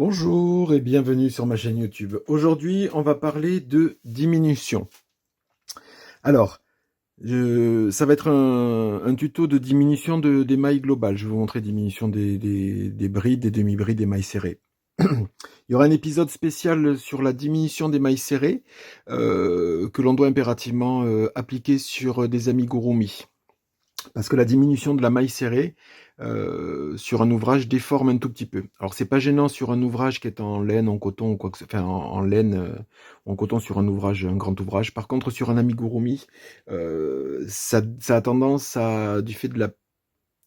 Bonjour et bienvenue sur ma chaîne YouTube. Aujourd'hui, on va parler de diminution. Alors, ça va être un tuto de diminution des mailles globales. Je vais vous montrer diminution des brides, des demi-brides, des mailles serrées. Il y aura un épisode spécial sur la diminution des mailles serrées que l'on doit impérativement appliquer sur des amigurumi. Parce que la diminution de la maille serrée sur un ouvrage déforme un tout petit peu. Alors c'est pas gênant sur un ouvrage qui est en laine, en coton ou quoi que ce soit, enfin en laine ou en coton sur un ouvrage, un grand ouvrage. Par contre sur un amigurumi, ça a tendance à, du fait de la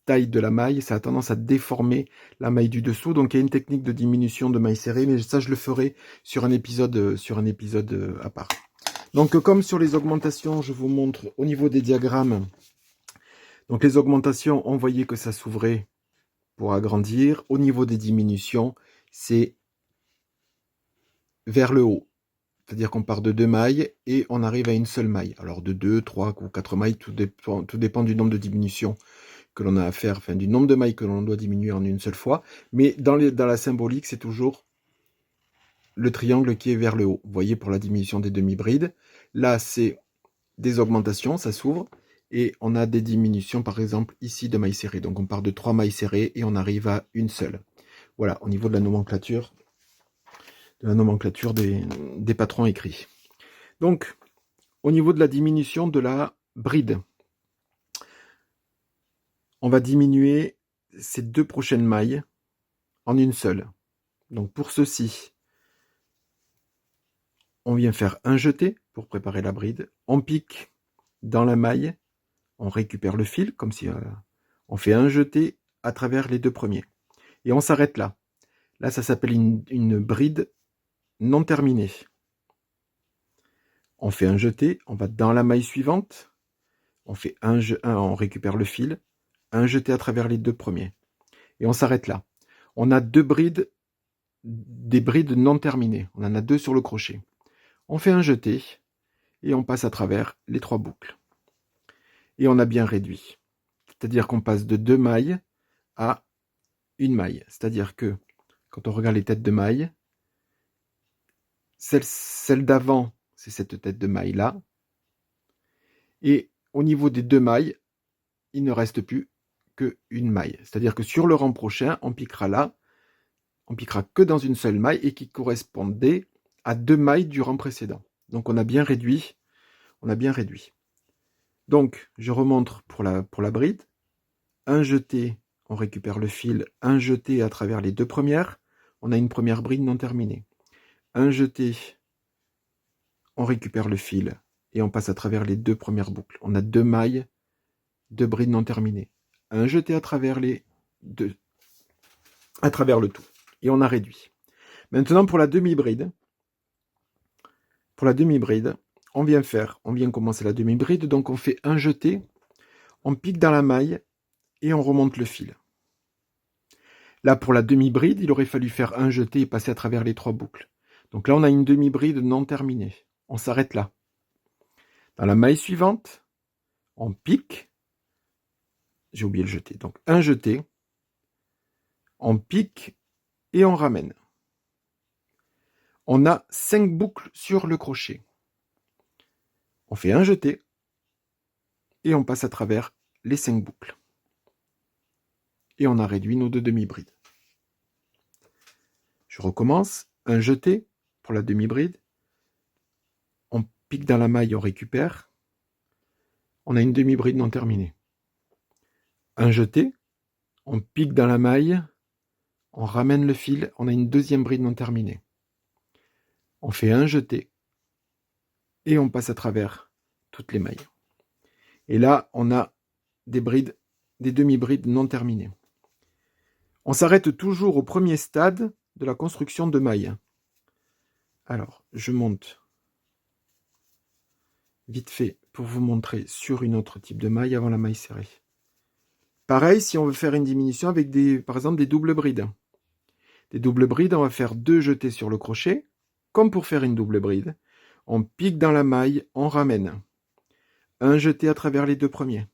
taille de la maille, ça a tendance à déformer la maille du dessous. Donc il y a une technique de diminution de maille serrée, mais ça je le ferai sur un épisode à part. Donc comme sur les augmentations, je vous montre au niveau des diagrammes. Donc les augmentations, on voyait que ça s'ouvrait pour agrandir. Au niveau des diminutions, c'est vers le haut. C'est-à-dire qu'on part de 2 mailles et on arrive à une seule maille. Alors de 2, 3 ou 4 mailles, tout dépend du nombre de diminutions que l'on a à faire, enfin du nombre de mailles que l'on doit diminuer en une seule fois. Mais dans la symbolique, c'est toujours le triangle qui est vers le haut. Vous voyez pour la diminution des demi-brides. Là, c'est des augmentations, ça s'ouvre. Et on a des diminutions, par exemple, ici de mailles serrées. Donc on part de 3 mailles serrées et on arrive à une seule. Voilà, au niveau de la nomenclature des patrons écrits. Donc, au niveau de la diminution de la bride, on va diminuer ces 2 prochaines mailles en une seule. Donc pour ceci, on vient faire un jeté pour préparer la bride. On pique dans la maille, on récupère le fil, comme si on fait un jeté à travers les 2 premiers. Et on s'arrête là. Là, ça s'appelle une bride non terminée. On fait un jeté, on va dans la maille suivante, on fait on récupère le fil, un jeté à travers les 2 premiers. Et on s'arrête là. On a des brides non terminées. On en a 2 sur le crochet. On fait un jeté et on passe à travers les 3 boucles. Et on a bien réduit. C'est-à-dire qu'on passe de 2 mailles à une maille. C'est-à-dire que quand on regarde les têtes de maille, celle d'avant, c'est cette tête de maille là. Et au niveau des 2 mailles, il ne reste plus qu'une maille. C'est-à-dire que sur le rang prochain, on piquera là, on piquera que dans une seule maille et qui correspondait à 2 mailles du rang précédent. Donc on a bien réduit. Donc je remonte pour la bride. Un jeté, on récupère le fil, un jeté à travers les 2 premières. On a une première bride non terminée. Un jeté, on récupère le fil et on passe à travers les 2 premières boucles. On a 2 mailles, 2 brides non terminées. Un jeté à travers à travers le tout. Et on a réduit. Maintenant pour la demi-bride, on vient commencer la demi-bride, donc on fait un jeté, on pique dans la maille et on remonte le fil. Là pour la demi-bride, il aurait fallu faire un jeté et passer à travers les 3 boucles. Donc là on a une demi-bride non terminée. On s'arrête là. Dans la maille suivante, on pique, j'ai oublié le jeté, donc un jeté, on pique et on ramène. On a 5 boucles sur le crochet. On fait un jeté et on passe à travers les 5 boucles. Et on a réduit nos 2 demi-brides. Je recommence, un jeté pour la demi-bride, on pique dans la maille, on récupère, on a une demi-bride non terminée. Un jeté, on pique dans la maille, on ramène le fil, on a une deuxième bride non terminée. On fait un jeté et on passe à travers toutes les mailles. Et là, on a des demi-brides non terminées. On s'arrête toujours au premier stade de la construction de mailles. Alors, je monte vite fait pour vous montrer sur une autre type de maille avant la maille serrée. Pareil, si on veut faire une diminution avec par exemple des doubles brides. Des doubles brides, on va faire 2 jetés sur le crochet, comme pour faire une double bride. On pique dans la maille, on ramène. Un jeté à travers les 2 premiers.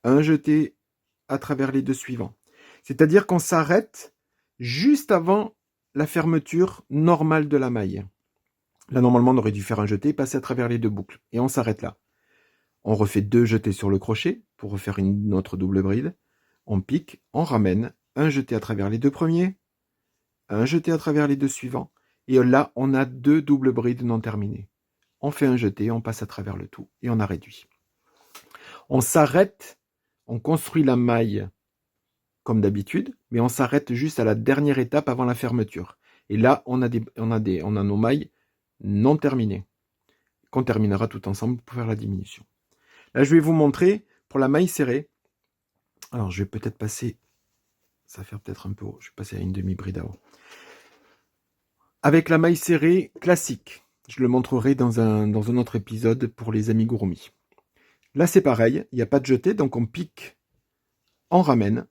Un jeté à travers les 2 suivants. C'est-à-dire qu'on s'arrête juste avant la fermeture normale de la maille. Là, normalement, on aurait dû faire un jeté et passer à travers les deux boucles. Et on s'arrête là. On refait 2 jetés sur le crochet pour refaire une autre double bride. On pique, on ramène, un jeté à travers les 2 premiers, un jeté à travers les 2 suivants. Et là, on a 2 doubles brides non terminées. On fait un jeté, on passe à travers le tout et on a réduit. On s'arrête, on construit la maille comme d'habitude, mais on s'arrête juste à la dernière étape avant la fermeture. Et là, on a nos mailles non terminées, qu'on terminera tout ensemble pour faire la diminution. Là, je vais vous montrer pour la maille serrée. Alors, je vais peut-être passer, ça va faire peut-être un peu haut, je vais passer à une demi-bride avant. Avec la maille serrée classique, je le montrerai dans un autre épisode pour les amigurumi. Là, c'est pareil, il n'y a pas de jeté, donc on pique, on ramène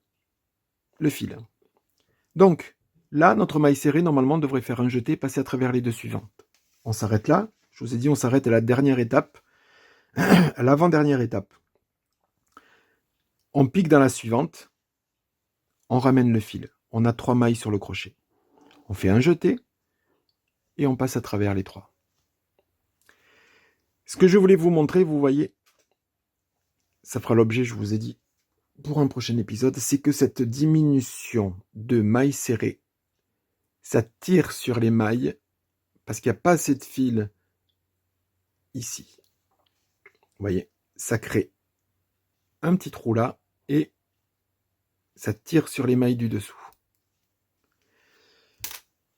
le fil. Donc, là, notre maille serrée, normalement, devrait faire un jeté et passer à travers les 2 suivantes. On s'arrête là. Je vous ai dit, on s'arrête à la dernière étape, à l'avant-dernière étape. On pique dans la suivante, on ramène le fil. On a 3 mailles sur le crochet. On fait un jeté et on passe à travers les 3. Ce que je voulais vous montrer, vous voyez, ça fera l'objet, je vous ai dit, pour un prochain épisode, c'est que cette diminution de mailles serrées, ça tire sur les mailles parce qu'il n'y a pas assez de fil ici. Vous voyez, ça crée un petit trou là et ça tire sur les mailles du dessous.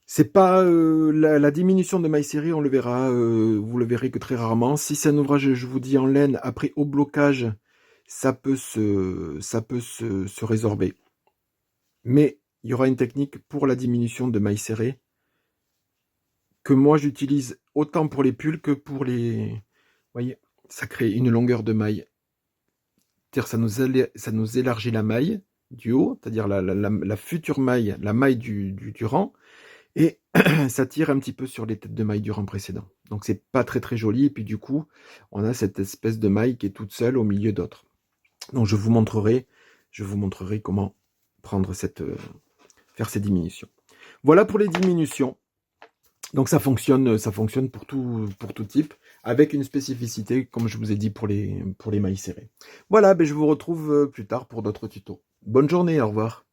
C'est pas la diminution de mailles serrées, on le verra, vous le verrez que très rarement. Si c'est un ouvrage, je vous dis, en laine, après au blocage, ça peut se résorber. Mais il y aura une technique pour la diminution de mailles serrées que moi j'utilise autant pour les pulls que pour les... Vous voyez, ça crée une longueur de maille. C'est-à-dire ça nous élargit la maille du haut, c'est-à-dire la future maille, la maille du rang, et ça tire un petit peu sur les têtes de maille du rang précédent. Donc c'est pas très très joli, et puis du coup, on a cette espèce de maille qui est toute seule au milieu d'autres. Donc je vous montrerai comment prendre faire ces diminutions. Voilà pour les diminutions. Donc ça fonctionne pour tout type, avec une spécificité, comme je vous ai dit, pour les mailles serrées. Voilà, je vous retrouve plus tard pour d'autres tutos. Bonne journée, au revoir.